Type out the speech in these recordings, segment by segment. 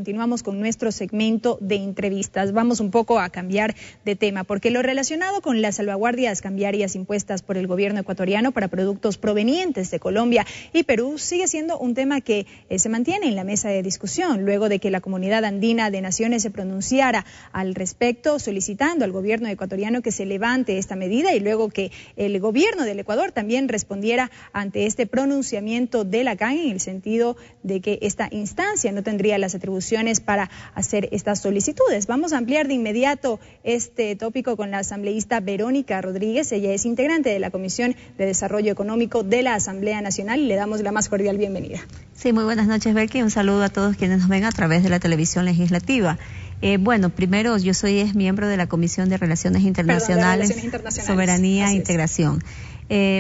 Continuamos con nuestro segmento de entrevistas. Vamos un poco a cambiar de tema, porque lo relacionado con las salvaguardias cambiarias impuestas por el gobierno ecuatoriano para productos provenientes de Colombia y Perú sigue siendo un tema que se mantiene en la mesa de discusión, luego de que la Comunidad Andina de Naciones se pronunciara al respecto, solicitando al gobierno ecuatoriano que se levante esta medida y luego que el gobierno del Ecuador también respondiera ante este pronunciamiento de la CAN en el sentido de que esta instancia no tendría las atribuciones para hacer estas solicitudes. Vamos a ampliar de inmediato este tópico con la asambleísta Verónica Rodríguez. Ella es integrante de la Comisión de Desarrollo Económico de la Asamblea Nacional y le damos la más cordial bienvenida. Sí, muy buenas noches, Berky. Un saludo a todos quienes nos ven a través de la televisión legislativa. Bueno, primero yo soy miembro de la Comisión de Relaciones Internacionales, Soberanía e Integración.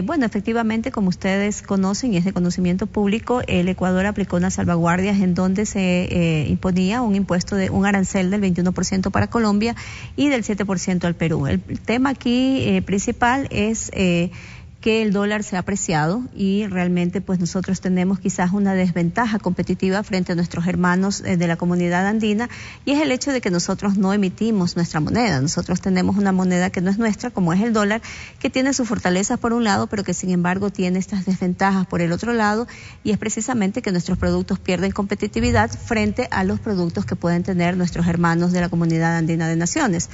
Bueno, efectivamente, como ustedes conocen y es de conocimiento público, el Ecuador aplicó unas salvaguardias en donde se imponía un impuesto de un arancel del 21% para Colombia y del 7% al Perú. El tema aquí principal es que el dólar se ha apreciado y realmente pues nosotros tenemos quizás una desventaja competitiva frente a nuestros hermanos de la comunidad andina, y es el hecho de que nosotros no emitimos nuestra moneda. Nosotros tenemos una moneda que no es nuestra, como es el dólar, que tiene sus fortalezas por un lado, pero que sin embargo tiene estas desventajas por el otro lado, y es precisamente que nuestros productos pierden competitividad frente a los productos que pueden tener nuestros hermanos de la comunidad andina de naciones.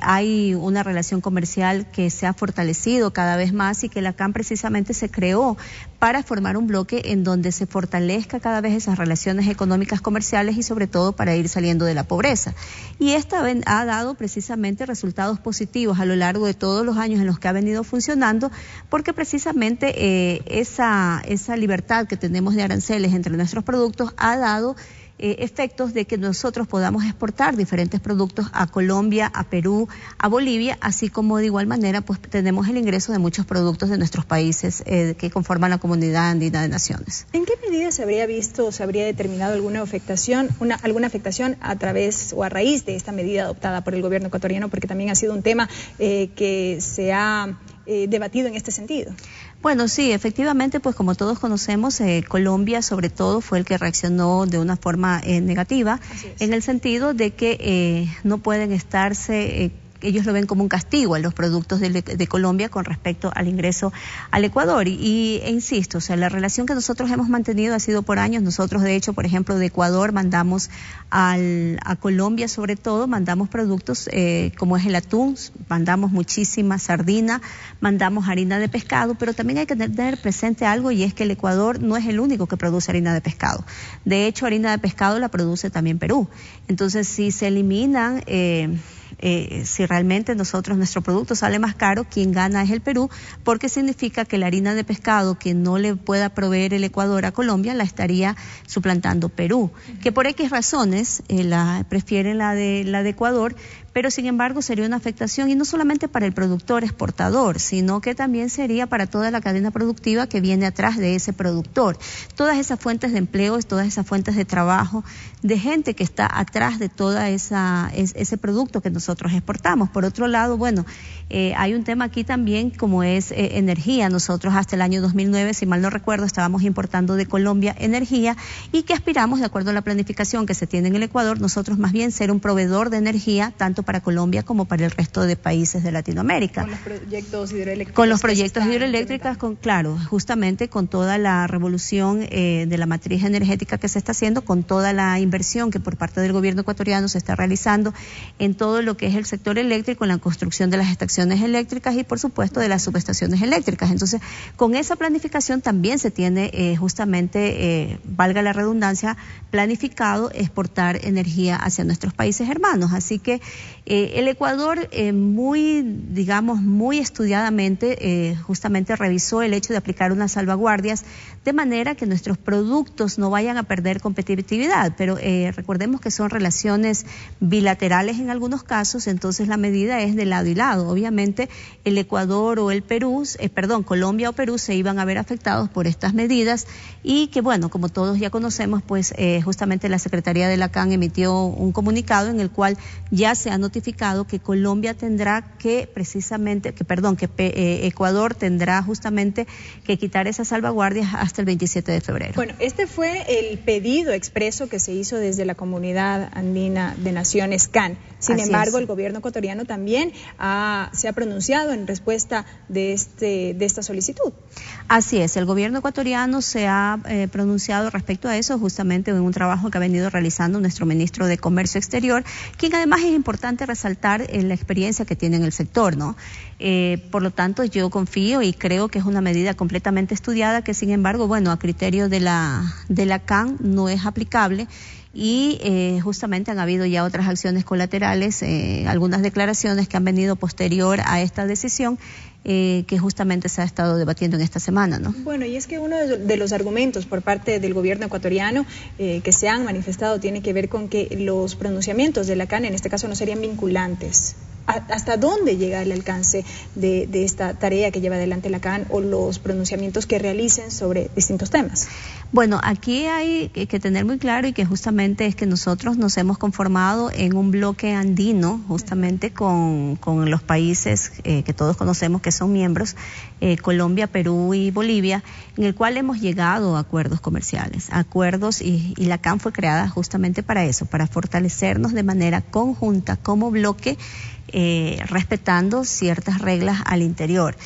Hay una relación comercial que se ha fortalecido cada vez más y que la CAN precisamente se creó para formar un bloque en donde se fortalezca cada vez esas relaciones económicas comerciales y sobre todo para ir saliendo de la pobreza. Y esta ha dado precisamente resultados positivos a lo largo de todos los años en los que ha venido funcionando, porque precisamente esa libertad que tenemos de aranceles entre nuestros productos ha dado efectos de que nosotros podamos exportar diferentes productos a Colombia, a Perú, a Bolivia, así como de igual manera pues tenemos el ingreso de muchos productos de nuestros países que conforman la Comunidad Andina de Naciones. ¿En qué medida se habría visto o se habría determinado alguna afectación a través o a raíz de esta medida adoptada por el gobierno ecuatoriano? Porque también ha sido un tema que se ha debatido en este sentido. Bueno, sí, efectivamente, pues como todos conocemos, Colombia sobre todo fue el que reaccionó de una forma negativa, en el sentido de que no pueden estarse ellos lo ven como un castigo a los productos de Colombia con respecto al ingreso al Ecuador. E insisto, o sea, la relación que nosotros hemos mantenido ha sido por años. Nosotros, de hecho, por ejemplo, de Ecuador mandamos a Colombia, sobre todo, mandamos productos como es el atún, mandamos muchísima sardina, mandamos harina de pescado, pero también hay que tener presente algo, y es que el Ecuador no es el único que produce harina de pescado. De hecho, harina de pescado la produce también Perú. Entonces, si se eliminan si realmente nuestro producto sale más caro, quien gana es el Perú, porque significa que la harina de pescado que no le pueda proveer el Ecuador a Colombia la estaría suplantando Perú, que por X razones prefieren la de Ecuador, pero sin embargo sería una afectación, y no solamente para el productor exportador, sino que también sería para toda la cadena productiva que viene atrás de ese productor. Todas esas fuentes de empleo, todas esas fuentes de trabajo, de gente que está atrás de toda ese producto que nosotros exportamos. Por otro lado, bueno, hay un tema aquí también como es energía. Nosotros hasta el año 2009, si mal no recuerdo, estábamos importando de Colombia energía, y que aspiramos, de acuerdo a la planificación que se tiene en el Ecuador, nosotros más bien ser un proveedor de energía, tanto para Colombia como para el resto de países de Latinoamérica. Con los proyectos hidroeléctricos. Con los proyectos hidroeléctricos, claro, justamente con toda la revolución de la matriz energética que se está haciendo, con toda la inversión que por parte del gobierno ecuatoriano se está realizando en todo lo que es el sector eléctrico, en la construcción de las estaciones eléctricas y por supuesto de las subestaciones eléctricas. Entonces, con esa planificación también se tiene justamente, valga la redundancia, planificado exportar energía hacia nuestros países hermanos. Así que el Ecuador muy estudiadamente justamente revisó el hecho de aplicar unas salvaguardias de manera que nuestros productos no vayan a perder competitividad, pero recordemos que son relaciones bilaterales en algunos casos, entonces la medida es de lado y lado. Obviamente el Ecuador o el Perú, Colombia o Perú se iban a ver afectados por estas medidas, y que bueno, como todos ya conocemos, pues justamente la Secretaría de la CAN emitió un comunicado en el cual ya se han notificado que Colombia tendrá que Ecuador tendrá justamente que quitar esas salvaguardias hasta el 27 de febrero. Bueno, este fue el pedido expreso que se hizo desde la Comunidad Andina de Naciones, CAN. Sin embargo, el gobierno ecuatoriano también se ha pronunciado en respuesta de esta solicitud. Así es, el gobierno ecuatoriano se ha pronunciado respecto a eso, justamente en un trabajo que ha venido realizando nuestro ministro de Comercio Exterior, quien además es importante resaltar la experiencia que tiene en el sector, ¿no? Por lo tanto, yo confío y creo que es una medida completamente estudiada que, sin embargo, bueno, a criterio de la CAN no es aplicable. Y justamente han habido ya otras acciones colaterales, algunas declaraciones que han venido posterior a esta decisión que justamente se ha estado debatiendo en esta semana, ¿no? Bueno, y es que uno de los argumentos por parte del gobierno ecuatoriano que se han manifestado tiene que ver con que los pronunciamientos de la CAN en este caso no serían vinculantes. ¿Hasta dónde llega el alcance de esta tarea que lleva adelante la CAN o los pronunciamientos que realicen sobre distintos temas? Bueno, aquí hay que tener muy claro y que justamente es que nosotros nos hemos conformado en un bloque andino, justamente con los países que todos conocemos que son miembros, Colombia, Perú y Bolivia, en el cual hemos llegado a acuerdos comerciales, y la CAN fue creada justamente para eso, para fortalecernos de manera conjunta como bloque, respetando ciertas reglas al interior.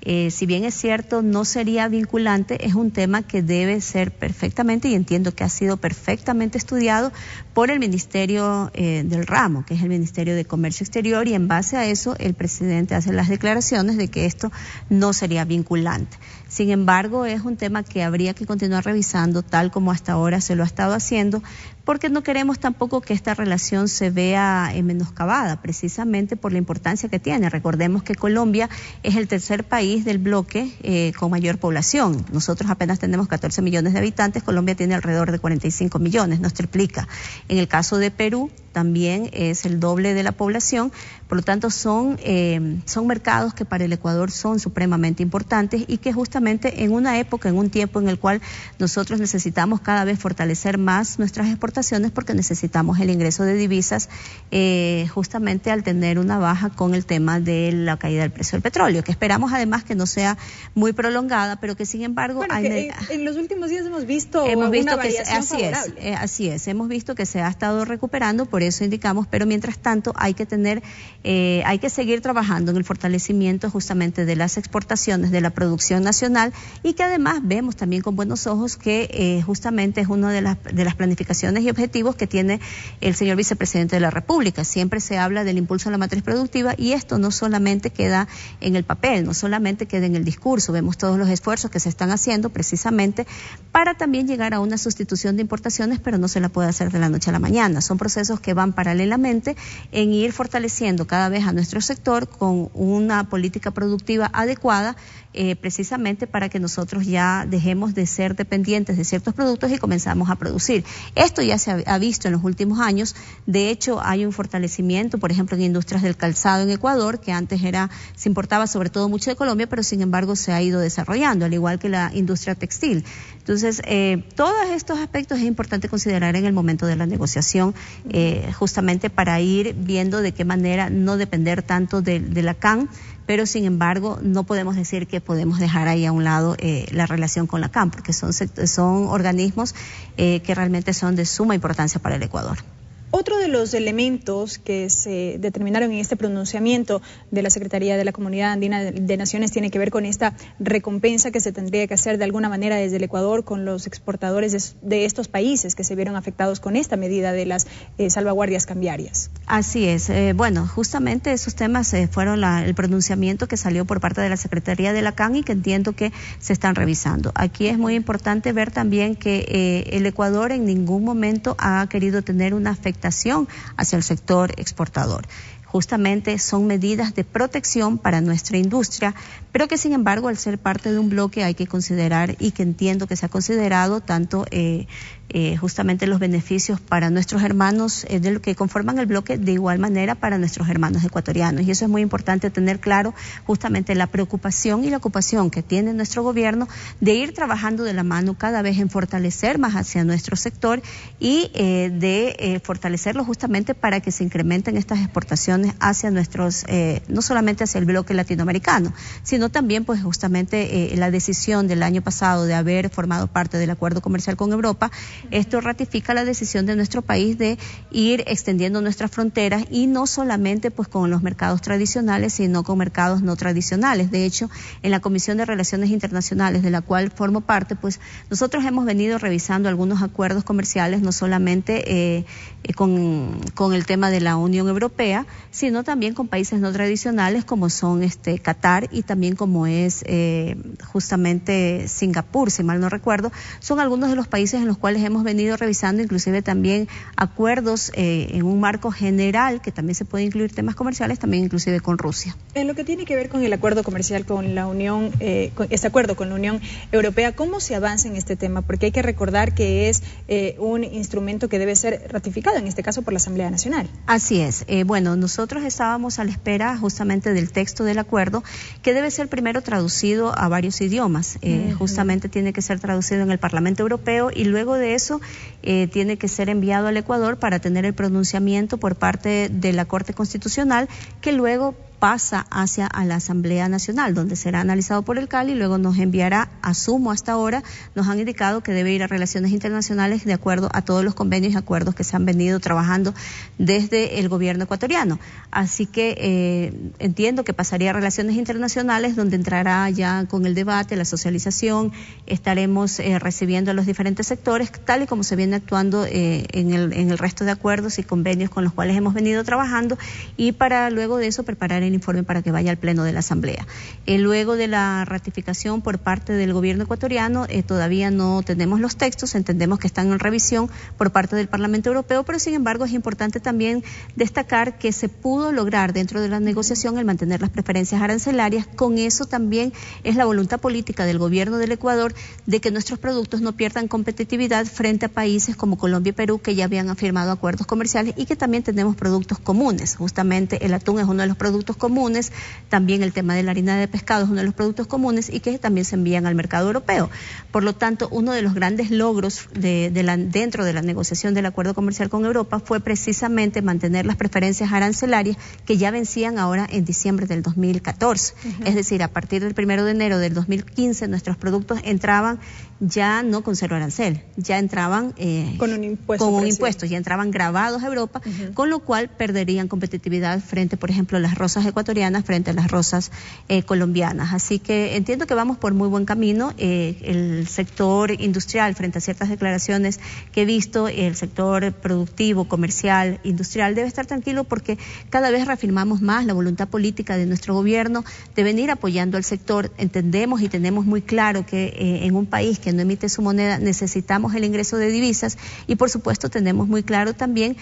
Si bien es cierto, no sería vinculante, es un tema que debe ser perfectamente, y entiendo que ha sido perfectamente estudiado por el Ministerio del Ramo, que es el Ministerio de Comercio Exterior, y en base a eso el presidente hace las declaraciones de que esto no sería vinculante. Sin embargo, es un tema que habría que continuar revisando tal como hasta ahora se lo ha estado haciendo, porque no queremos tampoco que esta relación se vea menoscabada, precisamente por la importancia que tiene. Recordemos que Colombia es el tercer país del bloque con mayor población. Nosotros apenas tenemos 14 millones de habitantes, Colombia tiene alrededor de 45 millones, nos triplica. En el caso de Perú, también es el doble de la población, por lo tanto son mercados que para el Ecuador son supremamente importantes y que justamente en una época, en un tiempo en el cual nosotros necesitamos cada vez fortalecer más nuestras exportaciones porque necesitamos el ingreso de divisas justamente al tener una baja con el tema de la caída del precio del petróleo, que esperamos además que no sea muy prolongada, pero que sin embargo... Bueno, en los últimos días hemos visto una variación favorable. Así es, hemos visto que se ha estado recuperando, por eso indicamos, pero mientras tanto hay que seguir trabajando en el fortalecimiento justamente de las exportaciones, de la producción nacional, y que además vemos también con buenos ojos que justamente es una de las planificaciones y objetivos que tiene el señor vicepresidente de la República. Siempre se habla del impulso a la matriz productiva y esto no solamente queda en el papel, no solamente queda en el discurso, vemos todos los esfuerzos que se están haciendo precisamente para también llegar a una sustitución de importaciones, pero no se la puede hacer de la noche a la mañana. Son procesos que van paralelamente en ir fortaleciendo cada vez a nuestro sector con una política productiva adecuada, precisamente para que nosotros ya dejemos de ser dependientes de ciertos productos y comenzamos a producir. Esto ya se ha visto en los últimos años. De hecho, hay un fortalecimiento, por ejemplo, en industrias del calzado en Ecuador, que antes se importaba sobre todo mucho de Colombia, pero sin embargo se ha ido desarrollando, al igual que la industria textil. Entonces, todos estos aspectos es importante considerar en el momento de la negociación, justamente para ir viendo de qué manera no depender tanto de la CAN, pero sin embargo no podemos decir que podemos dejar ahí a un lado la relación con la CAN, porque son organismos que realmente son de suma importancia para el Ecuador. Otro de los elementos que se determinaron en este pronunciamiento de la Secretaría de la Comunidad Andina de Naciones tiene que ver con esta recompensa que se tendría que hacer de alguna manera desde el Ecuador con los exportadores de estos países que se vieron afectados con esta medida de las salvaguardias cambiarias. Así es. Bueno, justamente esos temas fueron el pronunciamiento que salió por parte de la Secretaría de la CAN y que entiendo que se están revisando. Aquí es muy importante ver también que el Ecuador en ningún momento ha querido tener una afectación hacia el sector exportador. Justamente son medidas de protección para nuestra industria, pero que sin embargo al ser parte de un bloque hay que considerar, y que entiendo que se ha considerado tanto justamente los beneficios para nuestros hermanos de lo que conforman el bloque, de igual manera para nuestros hermanos ecuatorianos. Y eso es muy importante tener claro, justamente la preocupación y la ocupación que tiene nuestro gobierno de ir trabajando de la mano cada vez en fortalecer más hacia nuestro sector y de fortalecerlo justamente para que se incrementen estas exportaciones hacia nuestros, no solamente hacia el bloque latinoamericano, sino también pues justamente la decisión del año pasado de haber formado parte del acuerdo comercial con Europa. Esto ratifica la decisión de nuestro país de ir extendiendo nuestras fronteras y no solamente pues con los mercados tradicionales, sino con mercados no tradicionales. De hecho, en la Comisión de Relaciones Internacionales, de la cual formo parte, pues nosotros hemos venido revisando algunos acuerdos comerciales, no solamente con el tema de la Unión Europea, sino también con países no tradicionales como son Qatar y también como es justamente Singapur, si mal no recuerdo. Son algunos de los países en los cuales hemos venido revisando, inclusive también acuerdos en un marco general, que también se puede incluir temas comerciales, también inclusive con Rusia. En lo que tiene que ver con el acuerdo comercial con la Unión, con este acuerdo con la Unión Europea, ¿cómo se avanza en este tema? Porque hay que recordar que es un instrumento que debe ser ratificado, en este caso por la Asamblea Nacional. Así es. Bueno, nosotros estábamos a la espera justamente del texto del acuerdo, que debe ser primero traducido a varios idiomas. Justamente tiene que ser traducido en el Parlamento Europeo y luego de eso tiene que ser enviado al Ecuador para tener el pronunciamiento por parte de la Corte Constitucional, que luego pasa hacia a la Asamblea Nacional, donde será analizado por el CAL y luego nos enviará, asumo hasta ahora, nos han indicado que debe ir a Relaciones Internacionales de acuerdo a todos los convenios y acuerdos que se han venido trabajando desde el gobierno ecuatoriano. Así que entiendo que pasaría a Relaciones Internacionales, donde entrará ya con el debate, la socialización, estaremos recibiendo a los diferentes sectores, tal y como se viene actuando en el resto de acuerdos y convenios con los cuales hemos venido trabajando, y para luego de eso preparar el informe para que vaya al pleno de la Asamblea. Luego de la ratificación por parte del gobierno ecuatoriano, todavía no tenemos los textos, entendemos que están en revisión por parte del Parlamento Europeo, pero sin embargo es importante también destacar que se pudo lograr dentro de la negociación el mantener las preferencias arancelarias. Con eso también es la voluntad política del gobierno del Ecuador de que nuestros productos no pierdan competitividad frente a países como Colombia y Perú, que ya habían firmado acuerdos comerciales y que también tenemos productos comunes. Justamente el atún es uno de los productos comunes, también el tema de la harina de pescado es uno de los productos comunes y que también se envían al mercado europeo. Por lo tanto, uno de los grandes logros dentro de la negociación del acuerdo comercial con Europa fue precisamente mantener las preferencias arancelarias que ya vencían ahora en diciembre del 2014. Es decir, a partir del 1 de enero del 2015 nuestros productos entraban ya no con cero arancel, ya entraban con un impuesto, ya entraban grabados a Europa, con lo cual perderían competitividad frente, por ejemplo, a las rosas ecuatorianas frente a las rosas colombianas. Así que entiendo que vamos por muy buen camino. El sector industrial, frente a ciertas declaraciones que he visto, el sector productivo, comercial, industrial, debe estar tranquilo porque cada vez reafirmamos más la voluntad política de nuestro gobierno de venir apoyando al sector. Entendemos y tenemos muy claro que en un país que no emite su moneda necesitamos el ingreso de divisas y por supuesto tenemos muy claro también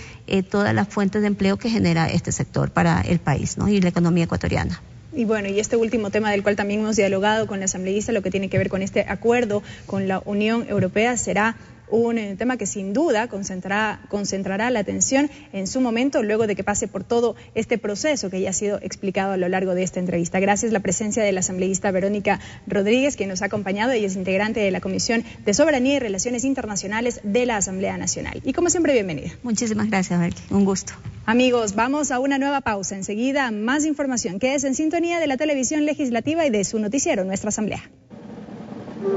todas las fuentes de empleo que genera este sector para el país, ¿no? Y la economía ecuatoriana. Y bueno, y este último tema del cual también hemos dialogado con la asambleísta, lo que tiene que ver con este acuerdo con la Unión Europea, será un tema que sin duda concentrará la atención en su momento, luego de que pase por todo este proceso que ya ha sido explicado a lo largo de esta entrevista. Gracias la presencia de la asambleísta Verónica Rodríguez, quien nos ha acompañado. Ella es integrante de la Comisión de Soberanía y Relaciones Internacionales de la Asamblea Nacional. Y como siempre, bienvenida. Muchísimas gracias, Belki. Un gusto. Amigos, vamos a una nueva pausa. Enseguida, más información. Quédese en sintonía de la televisión legislativa y de su noticiero, Nuestra Asamblea.